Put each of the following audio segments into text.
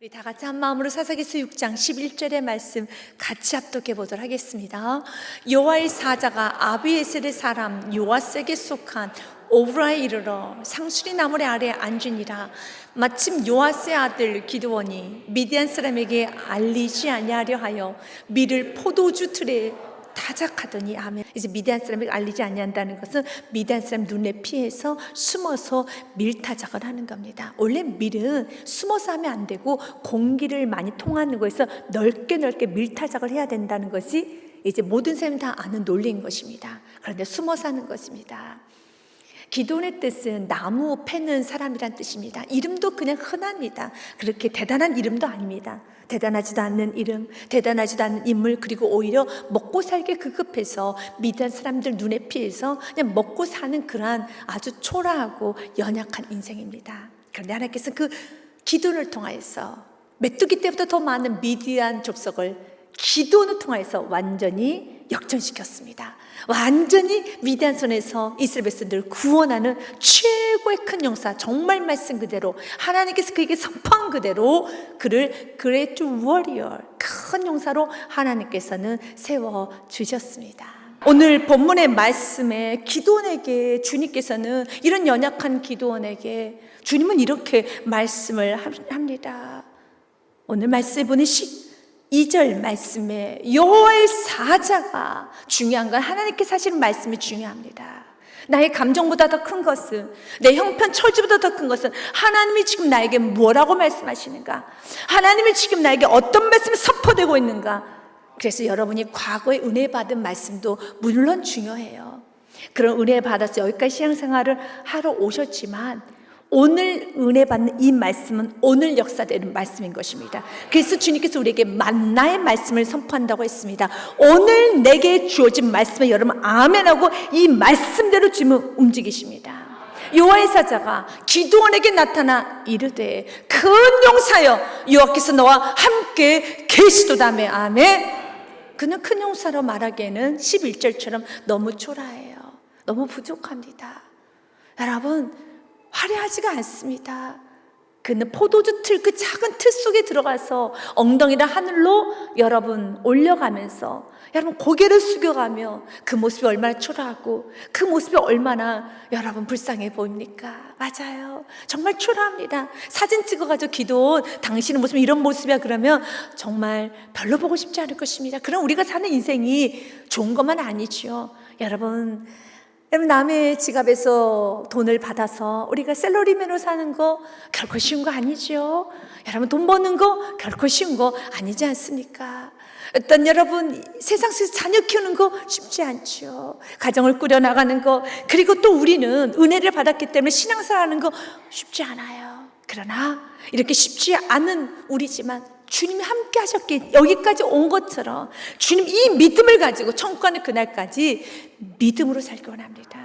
우리 다 같이 한 마음으로 사사기서 6장 11절의 말씀 같이 합독해 보도록 하겠습니다. 여호와의 사자가 아비에셀의 사람 요아스에게 속한 오브라에 이르러 상수리 나무의 아래에 앉으니라. 마침 요아스의 아들 기드온이 미디안 사람에게 알리지 아니하려 하여 밀을 포도주 틀에 타작하더니 아멘. 이제 미디안 사람에게 알리지 아니한다는 것은 미디안 사람 눈에 피해서 숨어서 밀타작을 하는 겁니다. 원래 밀은 숨어서 하면 안 되고 공기를 많이 통하는 거에서 넓게 밀타작을 해야 된다는 것이 이제 모든 사람이 다 아는 논리인 것입니다. 그런데 숨어서 하는 것입니다. 기드온의 뜻은 나무 패는 사람이란 뜻입니다. 이름도 그냥 흔합니다. 그렇게 대단한 이름도 아닙니다. 대단하지도 않는 이름, 대단하지도 않는 인물, 그리고 오히려 먹고 살기 급급해서 미디안 사람들 눈에 피해서 그냥 먹고 사는 그러한 아주 초라하고 연약한 인생입니다. 그런데 하나님께서 그 기드온을 통하여서 메뚜기 때보다 더 많은 미디안 족속을 기드온을 통하여서 완전히 역전시켰습니다. 완전히 미디안 손에서 이스라엘 백성들을 구원하는 최고의 큰 용사, 정말 말씀 그대로 하나님께서 그에게 선포한 그대로 그를 Great Warrior, 큰 용사로 하나님께서는 세워주셨습니다. 오늘 본문의 말씀에 기드온에게 주님께서는 이런 연약한 기드온에게 주님은 이렇게 말씀을 합니다. 오늘 말씀에 보니 2절 말씀에 여호와의 사자가 중요한 건 하나님께서 하시는 말씀이 중요합니다. 나의 감정보다 더 큰 것은, 내 형편 처지보다 더 큰 것은 하나님이 지금 나에게 뭐라고 말씀하시는가, 하나님이 지금 나에게 어떤 말씀이 선포되고 있는가. 그래서 여러분이 과거에 은혜 받은 말씀도 물론 중요해요. 그런 은혜 받아서 여기까지 신앙생활을 하러 오셨지만 오늘 은혜 받는 이 말씀은 오늘 역사되는 말씀인 것입니다. 그래서 주님께서 우리에게 만나의 말씀을 선포한다고 했습니다. 오늘 내게 주어진 말씀에 여러분 아멘하고 이 말씀대로 주님은 움직이십니다. 여호와의 사자가 기드온에게 나타나 이르되 큰 용사여 여호와께서 너와 함께 계시도다며. 아멘. 그는 큰 용사로 말하기에는 11절처럼 너무 초라해요. 너무 부족합니다. 여러분, 화려하지가 않습니다. 그는 포도주 틀, 그 작은 틀 속에 들어가서 엉덩이를 하늘로 여러분 올려가면서 여러분 고개를 숙여가며 그 모습이 얼마나 초라하고 그 모습이 얼마나 여러분 불쌍해 보입니까? 맞아요. 정말 초라합니다. 사진 찍어가지고 기드온 당신의 모습이 이런 모습이야 그러면 정말 별로 보고 싶지 않을 것입니다. 그럼 우리가 사는 인생이 좋은 것만 아니죠. 여러분 남의 지갑에서 돈을 받아서 우리가 샐러리맨으로 사는 거 결코 쉬운 거 아니죠. 여러분 돈 버는 거 결코 쉬운 거 아니지 않습니까? 어떤 여러분 세상 속에서 자녀 키우는 거 쉽지 않죠. 가정을 꾸려나가는 거, 그리고 또 우리는 은혜를 받았기 때문에 신앙생활하는 거 쉽지 않아요. 그러나 이렇게 쉽지 않은 우리지만 주님이 함께 하셨기에 여기까지 온 것처럼 주님 이 믿음을 가지고 천국 가는 그날까지 믿음으로 살기 원합니다.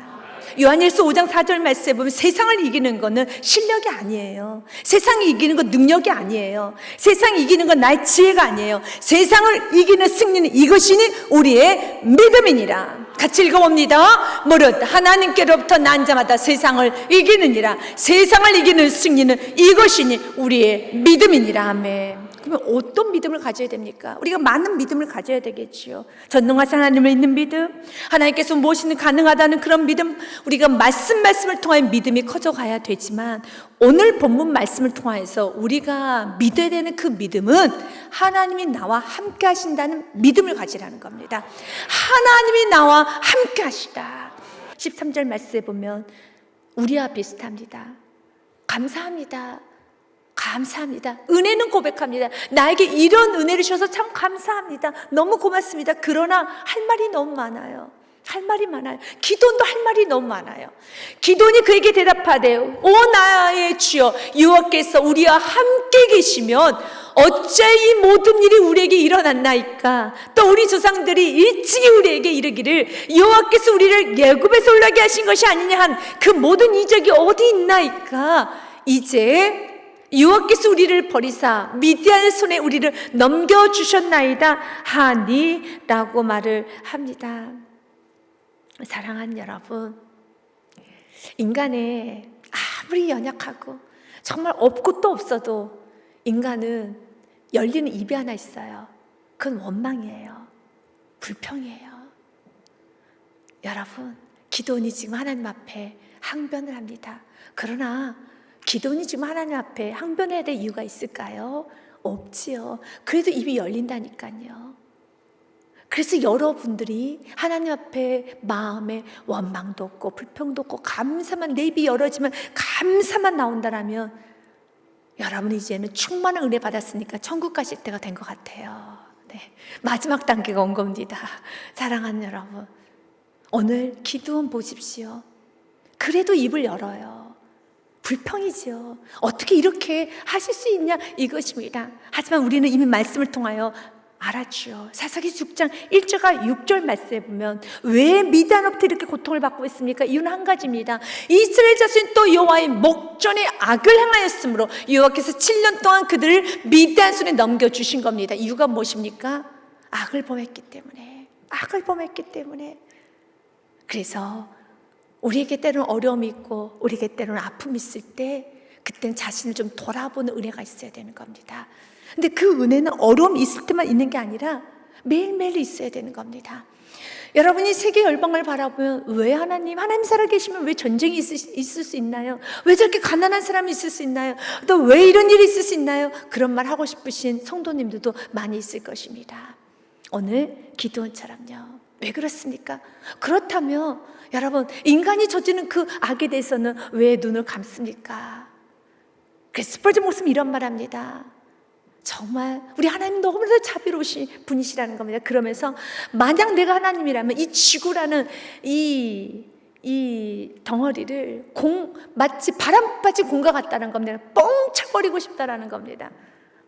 요한일서 5장 4절 말씀에 보면 세상을 이기는 거는 실력이 아니에요. 세상이 이기는 건 능력이 아니에요. 세상이 이기는 건 나의 지혜가 아니에요. 세상을 이기는 승리는 이것이니 우리의 믿음이니라. 같이 읽어봅니다. 무릇 하나님께로부터 난 자마다 세상을 이기느니라. 세상을 이기는 승리는 이것이니 우리의 믿음이니라. 아멘. 그러면 어떤 믿음을 가져야 됩니까? 우리가 많은 믿음을 가져야 되겠지요. 전능하신 하나님을 믿는 믿음, 하나님께서 무엇이든 가능하다는 그런 믿음, 우리가 말씀을 통하여 믿음이 커져가야 되지만 오늘 본문 말씀을 통해서 우리가 믿어야 되는 그 믿음은 하나님이 나와 함께 하신다는 믿음을 가지라는 겁니다. 하나님이 나와 함께 하시다. 13절 말씀에 보면 우리와 비슷합니다. 감사합니다. 감사합니다. 은혜는 고백합니다. 나에게 이런 은혜를 주셔서 참 감사합니다. 너무 고맙습니다. 그러나 할 말이 너무 많아요. 할 말이 많아요. 기도도 할 말이 너무 많아요. 기도니 그에게 대답하되 오 나의 주여 여호와께서 우리와 함께 계시면 어째 이 모든 일이 우리에게 일어났나이까. 또 우리 조상들이 일찍이 우리에게 이르기를 여호와께서 우리를 애굽에서 올라게 하신 것이 아니냐 한 그 모든 이적이 어디 있나이까. 이제 여호와께서 우리를 버리사 미디안의 손에 우리를 넘겨주셨나이다 하니 라고 말을 합니다. 사랑하는 여러분, 인간의 아무리 연약하고 정말 없고 또 없어도 인간은 열리는 입이 하나 있어요. 그건 원망이에요. 불평이에요. 여러분, 기도원이 지금 하나님 앞에 항변을 합니다. 그러나 기도원이 지금 하나님 앞에 항변해야 될 이유가 있을까요? 없지요. 그래도 입이 열린다니까요. 그래서 여러분들이 하나님 앞에 마음에 원망도 없고 불평도 없고 감사만, 내 입이 열어지면 감사만 나온다라면 여러분이 이제는 충만한 은혜 받았으니까 천국 가실 때가 된 것 같아요. 네, 마지막 단계가 온 겁니다. 사랑하는 여러분, 오늘 기도원 보십시오. 그래도 입을 열어요. 불평이죠. 어떻게 이렇게 하실 수 있냐, 이것입니다. 하지만 우리는 이미 말씀을 통하여 알았죠. 사사기 6장 1절과 6절 말씀에 보면 왜 미디안으로부터 이렇게 고통을 받고 있습니까? 이유는 한 가지입니다. 이스라엘 자손이 또 여호와의 목전에 악을 행하였으므로 여호와께서 7년 동안 그들을 미디안 손에 넘겨주신 겁니다. 이유가 무엇입니까? 악을 범했기 때문에. 악을 범했기 때문에. 그래서 우리에게 때로는 어려움이 있고 우리에게 때로는 아픔이 있을 때 그때는 자신을 좀 돌아보는 은혜가 있어야 되는 겁니다. 근데 그 은혜는 어려움이 있을 때만 있는 게 아니라 매일매일 있어야 되는 겁니다. 여러분이 세계 열방을 바라보면 왜 하나님 살아계시면 왜 전쟁이 있을 수 있나요? 왜 저렇게 가난한 사람이 있을 수 있나요? 또 왜 이런 일이 있을 수 있나요? 그런 말 하고 싶으신 성도님들도 많이 있을 것입니다. 오늘 기도원처럼요. 왜 그렇습니까? 그렇다면 여러분, 인간이 저지른 그 악에 대해서는 왜 눈을 감습니까? 그래서 스펄전 목사님이 이런 말 합니다. 정말 우리 하나님 너무나도 자비로우신 분이시라는 겁니다. 그러면서 만약 내가 하나님이라면 이 지구라는 이 덩어리를 마치 바람 빠진 공과 같다는 겁니다. 뻥 차버리고 싶다라는 겁니다.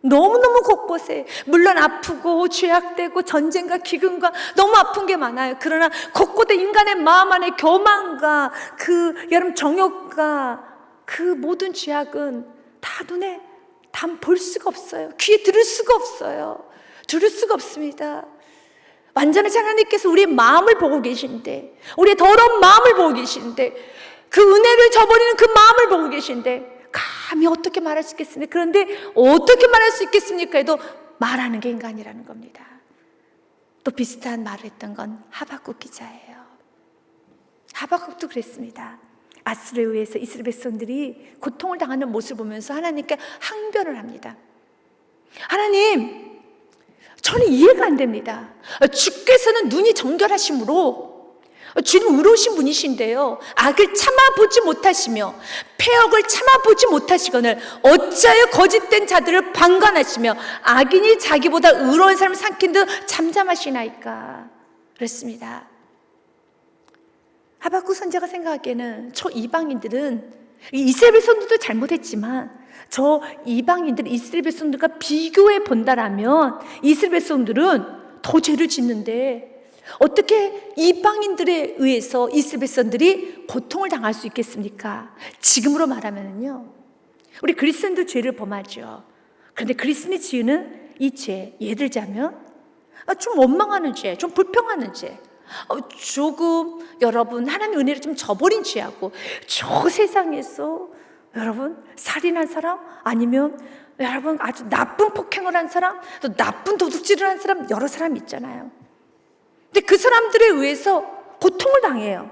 너무너무 곳곳에 물론 아프고 죄악되고 전쟁과 기근과 너무 아픈 게 많아요. 그러나 곳곳에 인간의 마음 안에 교만과 그 여러분 정욕과 그 모든 죄악은 다 눈에 다 볼 수가 없어요. 귀에 들을 수가 없어요. 들을 수가 없습니다. 완전하신 하나님께서 우리의 마음을 보고 계신데, 우리의 더러운 마음을 보고 계신데, 그 은혜를 저버리는 그 마음을 보고 계신데 감히 어떻게 말할 수 있겠습니까? 그런데 어떻게 말할 수 있겠습니까? 해도 말하는 게 인간이라는 겁니다. 또 비슷한 말을 했던 건 하박국 기자예요. 하박국도 그랬습니다. 아수르에 의해서 이스라엘 백성들이 고통을 당하는 모습을 보면서 하나님께 항변을 합니다. 하나님, 저는 이해가 안 됩니다. 주께서는 눈이 정결하심으로 주는 의로우신 분이신데요, 악을 참아보지 못하시며 폐역을 참아보지 못하시거늘 어찌하여 거짓된 자들을 방관하시며 악인이 자기보다 의로운 사람을 삼킨 듯 잠잠하시나이까. 그렇습니다. 하박국 선지자가 생각하기에는 저 이방인들은 이스라엘 백성들도 잘못했지만 저 이방인들 이스라엘 백성들과 비교해 본다라면 이스라엘 백성들은 더 죄를 짓는데 어떻게 이방인들에 의해서 이스라엘 백성들이 고통을 당할 수 있겠습니까? 지금으로 말하면요, 우리 그리스도인도 죄를 범하죠. 그런데 그리스도인의 지으는 이 죄, 예를 들자면 좀 원망하는 죄, 좀 불평하는 죄, 조금 여러분 하나님의 은혜를 좀 저버린 죄하고, 저 세상에서 여러분 살인한 사람, 아니면 여러분 아주 나쁜 폭행을 한 사람, 또 나쁜 도둑질을 한 사람, 여러 사람 있잖아요. 근데 그 사람들에 의해서 고통을 당해요.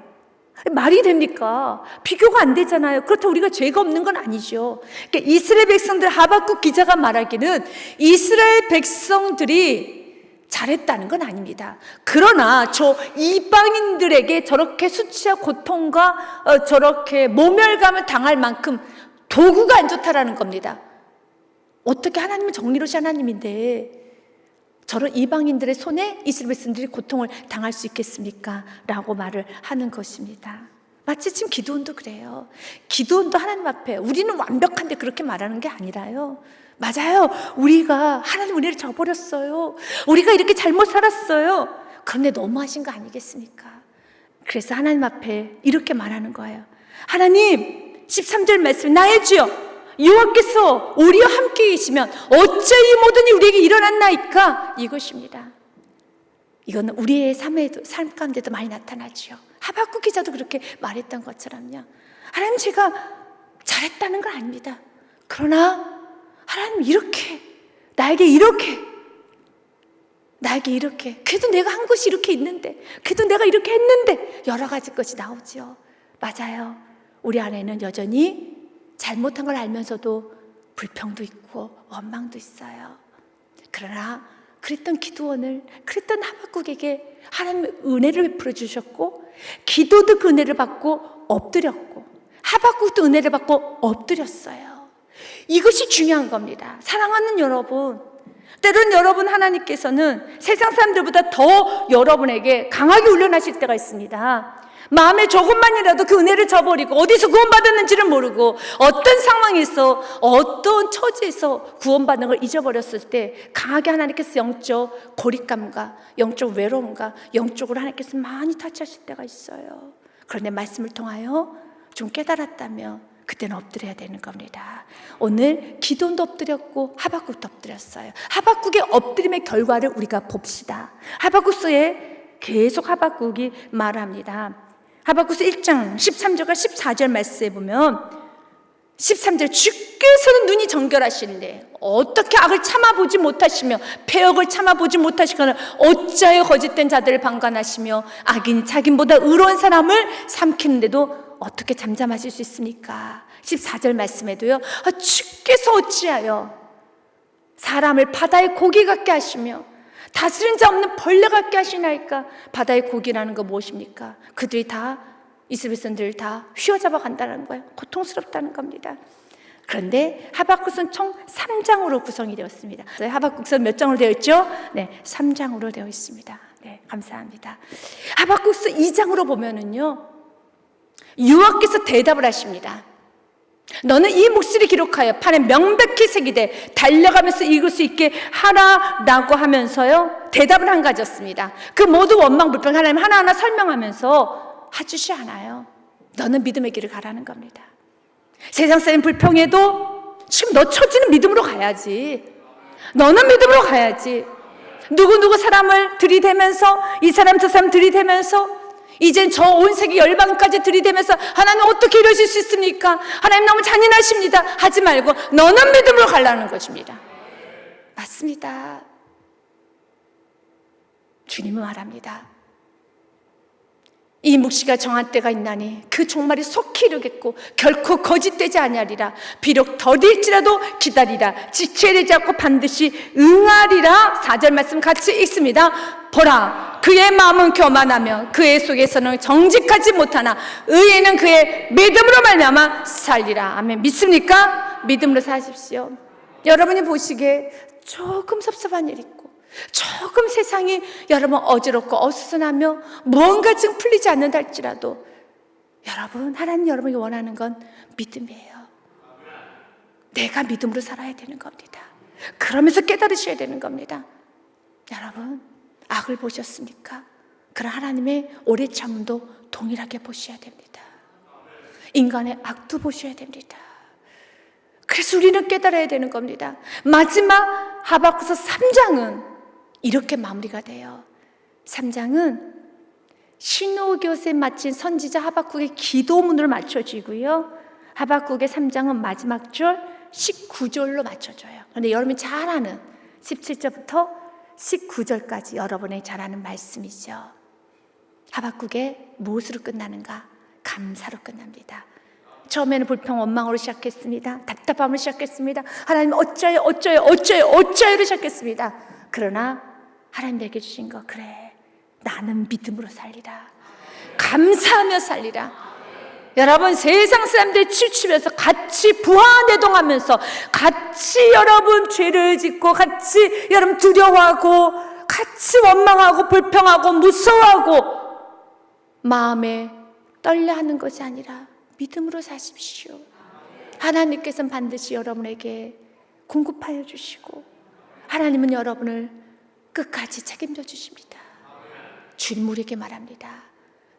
말이 됩니까? 비교가 안 되잖아요. 그렇다고 우리가 죄가 없는 건 아니죠. 그러니까 이스라엘 백성들, 하박국 기자가 말하기는 이스라엘 백성들이 잘했다는 건 아닙니다. 그러나 저 이방인들에게 저렇게 수치와 고통과 저렇게 모멸감을 당할 만큼 도구가 안 좋다라는 겁니다. 어떻게 하나님은 정의로우신 하나님인데 저런 이방인들의 손에 이스라엘 백성들이 고통을 당할 수 있겠습니까? 라고 말을 하는 것입니다. 마치 지금 기도원도 그래요. 기도원도 하나님 앞에 우리는 완벽한데 그렇게 말하는 게 아니라요, 맞아요, 우리가 하나님 은혜를 저버렸어요, 우리가 이렇게 잘못 살았어요. 그런데 너무하신 거 아니겠습니까? 그래서 하나님 앞에 이렇게 말하는 거예요. 하나님, 13절 말씀, 나의 주여 여호와께서 우리와 함께 계시면 어째 이 모든 일이 우리에게 일어났나이까. 이것입니다. 이거는 우리의 삶 가운데도 많이 나타나죠. 하박국 기자도 그렇게 말했던 것처럼요. 하나님, 제가 잘했다는 건 아닙니다. 그러나 하나님 이렇게 나에게 이렇게 그래도 내가 한 것이 이렇게 있는데, 그래도 내가 이렇게 했는데, 여러 가지 것이 나오죠. 맞아요. 우리 안에는 여전히 잘못한 걸 알면서도 불평도 있고 원망도 있어요. 그러나 그랬던 기드온을, 그랬던 하박국에게 하나님의 은혜를 베풀어 주셨고, 기도도 그 은혜를 받고 엎드렸고, 하박국도 은혜를 받고 엎드렸어요. 이것이 중요한 겁니다. 사랑하는 여러분, 때로는 여러분, 하나님께서는 세상 사람들보다 더 여러분에게 강하게 훈련하실 때가 있습니다. 마음에 조금만이라도 그 은혜를 저버리고 어디서 구원받았는지를 모르고 어떤 상황에서 어떤 처지에서 구원받는 걸 잊어버렸을 때 강하게 하나님께서 영적 고립감과 영적 외로움과 영적으로 하나님께서 많이 타치하실 때가 있어요. 그런데 말씀을 통하여 좀 깨달았다면 그때는 엎드려야 되는 겁니다. 오늘 기도도 엎드렸고 하박국도 엎드렸어요. 하박국의 엎드림의 결과를 우리가 봅시다. 하박국서에 계속 하박국이 말합니다. 하박국서 1장 13절과 14절 말씀에 보면 13절, 주께서는 눈이 정결하신데 어떻게 악을 참아보지 못하시며 패역을 참아보지 못하시거나 어찌하여 거짓된 자들을 방관하시며 악인이 자기보다 의로운 사람을 삼키는데도 어떻게 잠잠하실 수 있습니까? 14절 말씀에도요, 주께서 어찌하여 사람을 바다의 고기 같게 하시며 다스린 자 없는 벌레 같게 하시나이까? 바다의 고기라는 거 무엇입니까? 그들이 다, 이스라엘 백성들 다 휘어잡아 간다는 거예요. 고통스럽다는 겁니다. 그런데 하박국서는 총 3장으로 구성이 되었습니다. 하박국서 몇 장으로 되어 있죠? 네, 3장으로 되어 있습니다. 네, 감사합니다. 하박국서 2장으로 보면은요, 여호와께서 대답을 하십니다. 너는 이 묵시를 기록하여 판에 명백히 새기되 달려가면서 읽을 수 있게 하라라고 하면서요, 대답을 한 가지였습니다. 그 모두 원망 불평 하나님 하나하나 설명하면서 해주시 않아요. 너는 믿음의 길을 가라는 겁니다. 세상 사람 불평해도 지금 너 처지는 믿음으로 가야지. 너는 믿음으로 가야지. 누구 사람을 들이대면서 이 사람 저 사람 들이대면서 이젠 저 온 세계 열방까지 들이대면서 하나님 어떻게 이러실 수 있습니까? 하나님 너무 잔인하십니다 하지 말고 너는 믿음으로 가라는 것입니다. 맞습니다. 주님은 말합니다. 이 묵시가 정한 때가 있나니 그 종말이 속히 이르겠고 결코 거짓되지 아니하리라. 비록 더딜지라도 기다리라. 지체되지 않고 반드시 응하리라. 4절 말씀 같이 읽습니다. 보라, 그의 마음은 교만하며 그의 속에서는 정직하지 못하나 의인은 그의 믿음으로 말미암아 살리라. 아멘. 믿습니까? 믿음으로 사십시오. 여러분이 보시기에 조금 섭섭한 일 있고 조금 세상이 여러분 어지럽고 어수선하며 무언가 지금 풀리지 않는다 할지라도 여러분, 하나님 여러분이 원하는 건 믿음이에요. 내가 믿음으로 살아야 되는 겁니다. 그러면서 깨달으셔야 되는 겁니다. 여러분, 악을 보셨습니까? 그런 하나님의 오래 참음도 동일하게 보셔야 됩니다. 인간의 악도 보셔야 됩니다. 그래서 우리는 깨달아야 되는 겁니다. 마지막 하박국서 3장은 이렇게 마무리가 돼요. 3장은 신호교세 마친 선지자 하박국의 기도문으로 맞춰지고요, 하박국의 3장은 마지막 절 19절로 맞춰져요. 그런데 여러분이 잘 아는 17절부터 19절까지 여러분이 잘 아는 말씀이죠. 하박국의 무엇으로 끝나는가? 감사로 끝납니다. 처음에는 불평 원망으로 시작했습니다. 답답함으로 시작했습니다. 하나님 어쩌요로 시작했습니다. 그러나 하나님 내게 주신 거, 그래, 나는 믿음으로 살리라. 감사하며 살리라. 여러분, 세상 사람들이 치우치면서 같이 부하내동하면서 같이 여러분 죄를 짓고 같이 여러분 두려워하고 같이 원망하고 불평하고 무서워하고 마음에 떨려하는 것이 아니라 믿음으로 사십시오. 하나님께서는 반드시 여러분에게 공급하여 주시고 하나님은 여러분을 끝까지 책임져 주십니다. 주님 우리에게 말합니다.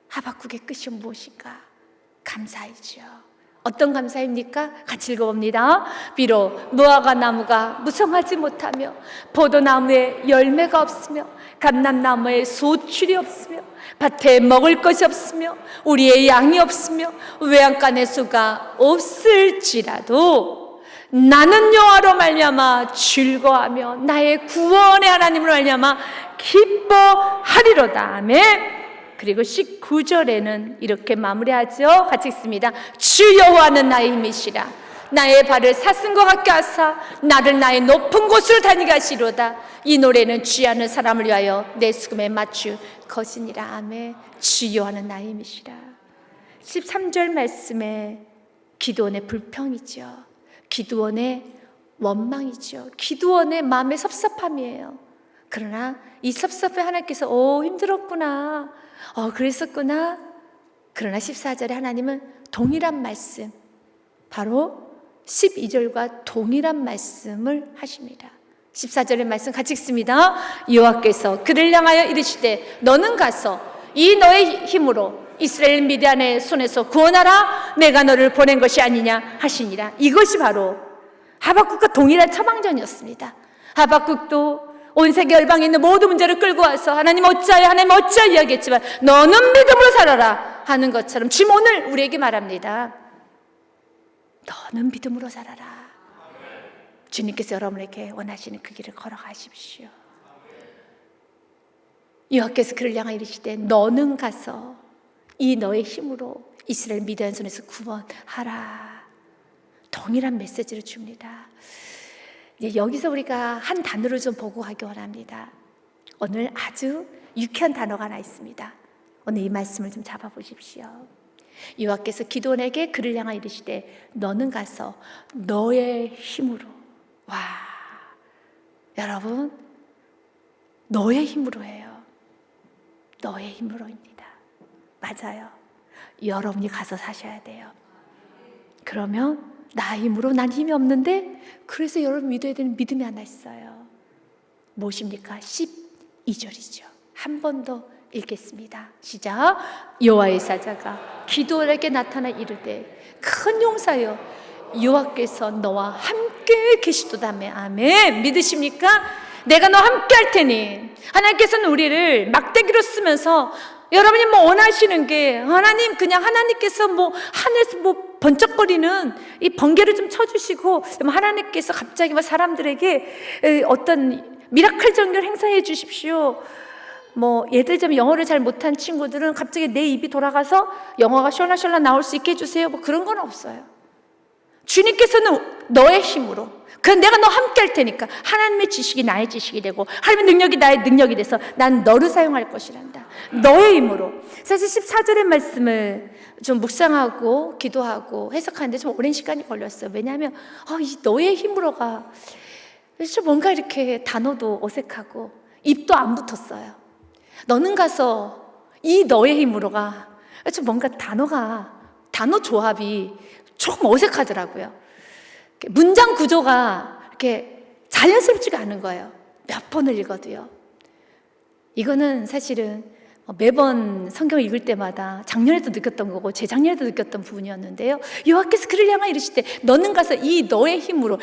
하박국의 끝이 무엇인가? 감사이죠. 어떤 감사입니까? 같이 읽어봅니다. 비록 무화과 나무가 무성하지 못하며 포도나무에 열매가 없으며 감람나무에 소출이 없으며 밭에 먹을 것이 없으며 우리의 양이 없으며 외양간의 수가 없을지라도 나는 여호와로 말미암아 즐거워하며 나의 구원의 하나님으로 말미암아 기뻐하리로다. 아멘. 그리고 19절에는 이렇게 마무리하죠. 같이 읽습니다. 주 여호와는 나의 힘이시라. 나의 발을 사슴과 같게 하사 나를 나의 높은 곳으로 다니게 하시로다. 이 노래는 취하는 사람을 위하여 내 수금에 맞출 것이니라. 아멘. 주 여호와는 나의 힘이시라. 13절 말씀에 기드온의 불평이죠. 기드온의 원망이죠. 기드온의 마음의 섭섭함이에요. 그러나 이 섭섭해 하나님께서 힘들었구나, 그랬었구나. 그러나 14절에 하나님은 동일한 말씀, 바로 12절과 동일한 말씀을 하십니다. 14절의 말씀 같이 읽습니다. 여호와께서 그를 향하여 이르시되 너는 가서 이 너의 힘으로 이스라엘 미디안의 손에서 구원하라. 내가 너를 보낸 것이 아니냐 하시니라. 이것이 바로 하박국과 동일한 처방전이었습니다. 하박국도 온 세계 열방에 있는 모든 문제를 끌고 와서 하나님 어찌하여 이야기했지만 너는 믿음으로 살아라 하는 것처럼 지금 오늘 우리에게 말합니다. 너는 믿음으로 살아라. 주님께서 여러분에게 원하시는 그 길을 걸어가십시오. 여호와께서 그를 향하여 이르시되 너는 가서 이 너의 힘으로 이스라엘 미디안 손에서 구원하라. 동일한 메시지를 줍니다. 여기서 우리가 한 단어를 좀 보고 가기 원합니다. 오늘 아주 유쾌한 단어가 하나 있습니다. 오늘 이 말씀을 좀 잡아보십시오. 여호와께서 기드온에게 그를 향하여 이르시되 너는 가서 너의 힘으로. 와, 여러분, 너의 힘으로 해요. 너의 힘으로입니다. 맞아요. 여러분이 가서 사셔야 돼요. 그러면 나 힘으로 난 힘이 없는데, 그래서 여러분 믿어야 되는 믿음이 하나 있어요. 무엇입니까? 12절이죠. 한 번 더 읽겠습니다. 시작. 여호와의 사자가 기드온에게 나타나 이르되 큰 용사여 여호와께서 너와 함께 계시도다며. 아멘. 믿으십니까? 내가 너와 함께 할 테니. 하나님께서는 우리를 막대기로 쓰면서 여러분이 원하시는 게, 하나님 그냥 하나님께서 하늘에서 번쩍거리는 이 번개를 좀 쳐주시고, 하나님께서 갑자기 사람들에게 어떤 미라클 전결 행사해 주십시오. 예를 들자면 영어를 잘 못한 친구들은 갑자기 내 입이 돌아가서 영어가 셜라셜라 나올 수 있게 해주세요. 그런 건 없어요. 주님께서는 너의 힘으로, 그럼 내가 너 함께 할 테니까 하나님의 지식이 나의 지식이 되고 하나님의 능력이 나의 능력이 돼서 난 너를 사용할 것이란다. 너의 힘으로. 사실 14절의 말씀을 좀 묵상하고 기도하고 해석하는데 좀 오랜 시간이 걸렸어요. 왜냐하면 이 너의 힘으로가 좀 뭔가 이렇게 단어도 어색하고 입도 안 붙었어요. 너는 가서 이 너의 힘으로가 좀 뭔가 단어 조합이 조금 어색하더라고요. 문장 구조가 이렇게 자연스럽지가 않은 거예요. 몇 번을 읽어도요. 이거는 사실은 매번 성경을 읽을 때마다 작년에도 느꼈던 거고 재작년에도 느꼈던 부분이었는데요. 여호와께서 그를 향하여 이르시되 너는 가서 이 너의 힘으로,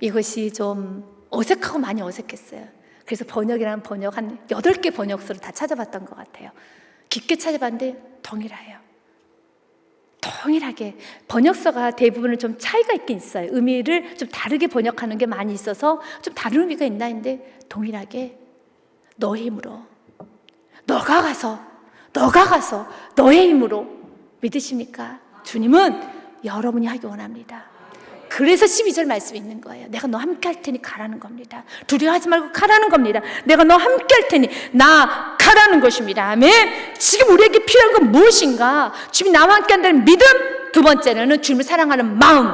이것이 좀 어색하고 많이 어색했어요. 그래서 번역이라는 번역 한 8개 번역서를 다 찾아봤던 것 같아요. 깊게 찾아봤는데 동일하게 번역서가 대부분은 좀 차이가 있긴 있어요. 의미를 좀 다르게 번역하는 게 많이 있어서 좀 다른 의미가 있나 했는데 동일하게 너의 힘으로, 너가 가서 너의 힘으로. 믿으십니까? 주님은 여러분이 하기 원합니다. 그래서 12절 말씀이 있는 거예요. 내가 너 함께 할 테니 가라는 겁니다. 두려워하지 말고 가라는 겁니다. 내가 너 함께 할 테니 나 가라는 것입니다. 아멘. 지금 우리에게 필요한 건 무엇인가? 주님이 나와 함께 한다는 믿음. 두 번째는 주님을 사랑하는 마음.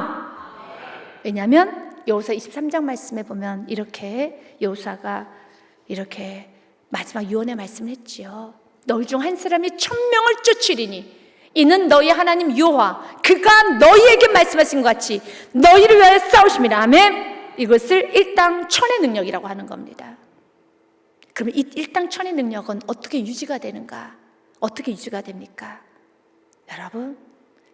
왜냐하면 여호수아 23장 말씀에 보면 이렇게 여호수아가 이렇게 마지막 유언의 말씀을 했지요. 너희 중 한 사람이 1000명을 쫓으리니 이는 너희 하나님 여호와 그가 너희에게 말씀하신 것 같이 너희를 위하여 싸우심이라. 아멘. 이것을 일당천의 능력이라고 하는 겁니다. 그럼 이 일당천의 능력은 어떻게 유지가 되는가? 어떻게 유지가 됩니까? 여러분,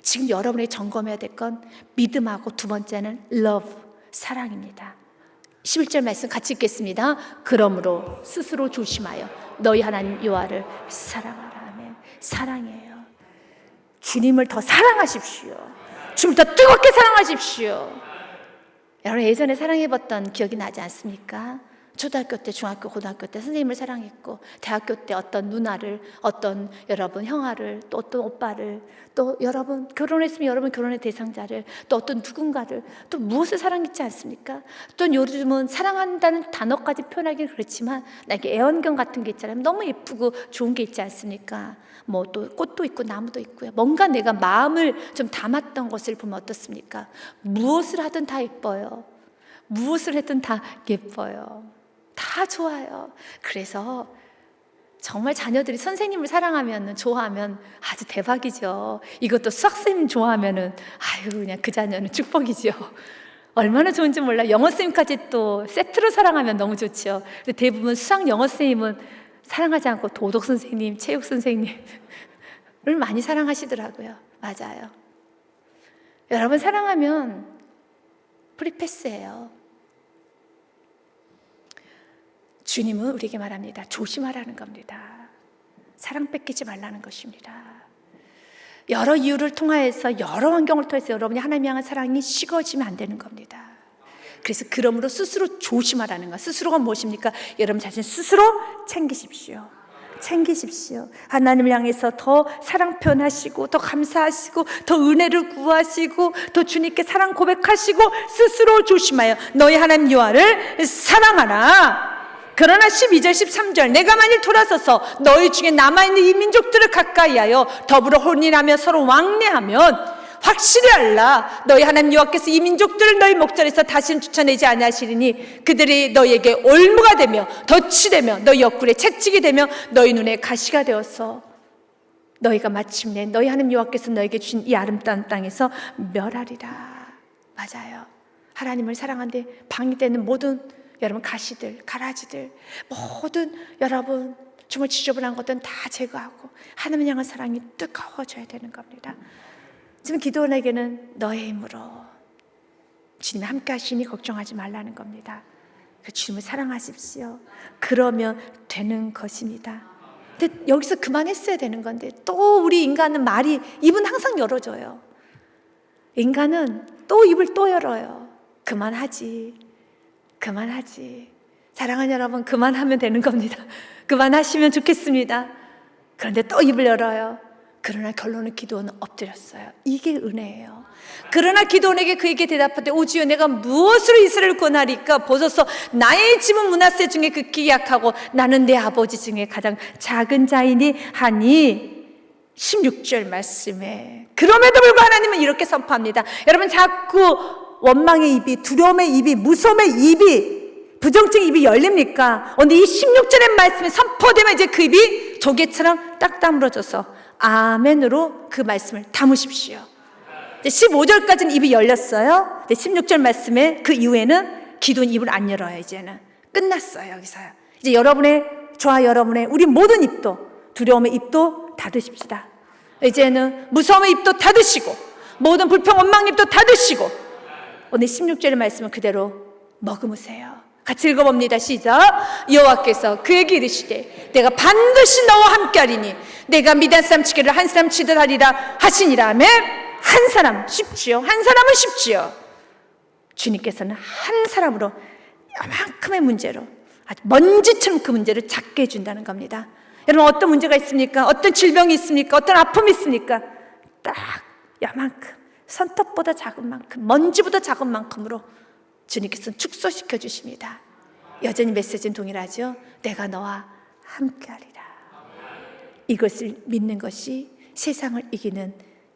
지금 여러분이 점검해야 될 건 믿음하고 두 번째는 love, 사랑입니다. 11절 말씀 같이 읽겠습니다. 그러므로 스스로 조심하여 너희 하나님 여호와를 사랑하라. 아멘. 사랑이에요. 주님을 더 사랑하십시오. 주님을 더 뜨겁게 사랑하십시오. 여러분 예전에 사랑해봤던 기억이 나지 않습니까? 초등학교 때, 중학교, 고등학교 때 선생님을 사랑했고, 대학교 때 어떤 누나를, 어떤 여러분 형아를, 또 어떤 오빠를, 또 여러분 결혼했으면 여러분 결혼의 대상자를, 또 어떤 누군가를, 또 무엇을 사랑했지 않습니까? 또 요즘은 사랑한다는 단어까지 표현하기는 그렇지만 나에게 애완견 같은 게 있잖아요. 너무 예쁘고 좋은 게 있지 않습니까? 뭐 또 꽃도 있고 나무도 있고요. 뭔가 내가 마음을 좀 담았던 것을 보면 어떻습니까? 무엇을 하든 다 예뻐요. 무엇을 했든 다 예뻐요. 다 좋아요. 그래서 정말 자녀들이 선생님을 사랑하면, 좋아하면 아주 대박이죠. 이것도 수학선생님 좋아하면은 아유 그냥 그 자녀는 축복이죠. 얼마나 좋은지 몰라. 영어 선생님까지 또 세트로 사랑하면 너무 좋죠. 근데 대부분 수학 영어 선생님은 사랑하지 않고 도덕 선생님, 체육 선생님을 많이 사랑하시더라고요. 맞아요. 여러분 사랑하면 프리패스예요. 주님은 우리에게 말합니다. 조심하라는 겁니다. 사랑 뺏기지 말라는 것입니다. 여러 이유를 통하여서, 여러 환경을 통해서 여러분이 하나님 향한 사랑이 식어지면 안 되는 겁니다. 그래서 그러므로 스스로 조심하라는 것. 스스로가 무엇입니까? 여러분 자신 스스로 챙기십시오. 챙기십시오. 하나님을 향해서 더 사랑 표현하시고, 더 감사하시고, 더 은혜를 구하시고, 더 주님께 사랑 고백하시고, 스스로 조심하여 너희 하나님 여호와를 사랑하라. 그러나 12절 13절 내가 만일 돌아서서 너희 중에 남아있는 이 민족들을 가까이하여 더불어 혼인하며 서로 왕래하면 확실히 알라. 너희 하나님 여호와께서 이 민족들을 너희 목전에서 다시는 쫓아내지 아니하시리니 그들이 너희에게 올무가 되며 덫이 되며 너희 옆구리에 채찍이 되며 너희 눈에 가시가 되어서 너희가 마침내 너희 하나님 여호와께서 너희에게 주신 이 아름다운 땅에서 멸하리라. 맞아요. 하나님을 사랑하는데 방해되는 모든 여러분 가시들, 가라지들, 모든 여러분 정말 지저분한 것들은 다 제거하고 하나님 향한 사랑이 뜨거워져야 되는 겁니다. 지금 기도원에게는 너의 힘으로 주님이 함께 하시니 걱정하지 말라는 겁니다. 주님을 사랑하십시오. 그러면 되는 것입니다. 근데 여기서 그만했어야 되는 건데 또 우리 인간은 말이 입은 항상 열어줘요. 인간은 또 입을 또 열어요. 그만하지. 사랑하는 여러분 그만하면 되는 겁니다. 그만하시면 좋겠습니다. 그런데 또 입을 열어요. 그러나 결론은 기도원은 엎드렸어요. 이게 은혜예요. 그러나 기도원에게 그에게 대답하되 오 주여 내가 무엇으로 이스라엘을 구원하리까? 보소서 나의 집은 므낫세 중에 극히 약하고 나는 내 아버지 중에 가장 작은 자이니 하니 16절 말씀에 그럼에도 불구하고 하나님은 이렇게 선포합니다. 여러분 자꾸 원망의 입이, 두려움의 입이, 무서움의 입이, 부정적인 입이 열립니까? 근데 이 16절의 말씀이 선포되면 이제 그 입이 조개처럼 딱 다물어져서 아멘으로 그 말씀을 담으십시오. 이제 15절까지는 입이 열렸어요. 이제 16절 말씀에 그 이후에는 기도는 입을 안 열어요. 이제는 끝났어요. 여기서요. 이제 여러분의, 저와 여러분의 우리 모든 입도, 두려움의 입도 닫으십시다. 이제는 무서움의 입도 닫으시고 모든 불평 원망 입도 닫으시고 오늘 16절의 말씀은 그대로 머금으세요. 같이 읽어봅니다. 시작. 여호와께서 그에게 이르시되 내가 반드시 너와 함께하리니 내가 미디안 사람 치기를 한 사람 치듯 하리라 하시니라. 한 사람 쉽지요. 한 사람은 쉽지요. 주님께서는 한 사람으로 이만큼의 문제로 아주 먼지처럼 그 문제를 작게 해준다는 겁니다. 여러분 어떤 문제가 있습니까? 어떤 질병이 있습니까? 어떤 아픔이 있습니까? 딱 이만큼 손톱보다 작은 만큼, 먼지보다 작은 만큼으로 주님께서는 축소시켜 주십니다. 여전히 메시지는 동일하죠. 내가 너와 함께하리라. 이것을 믿는 것이 세상을 이기는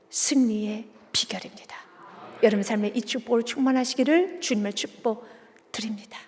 승리의 비결입니다. 여러분 삶에 이 축복을 충만하시기를 주님을 축복드립니다.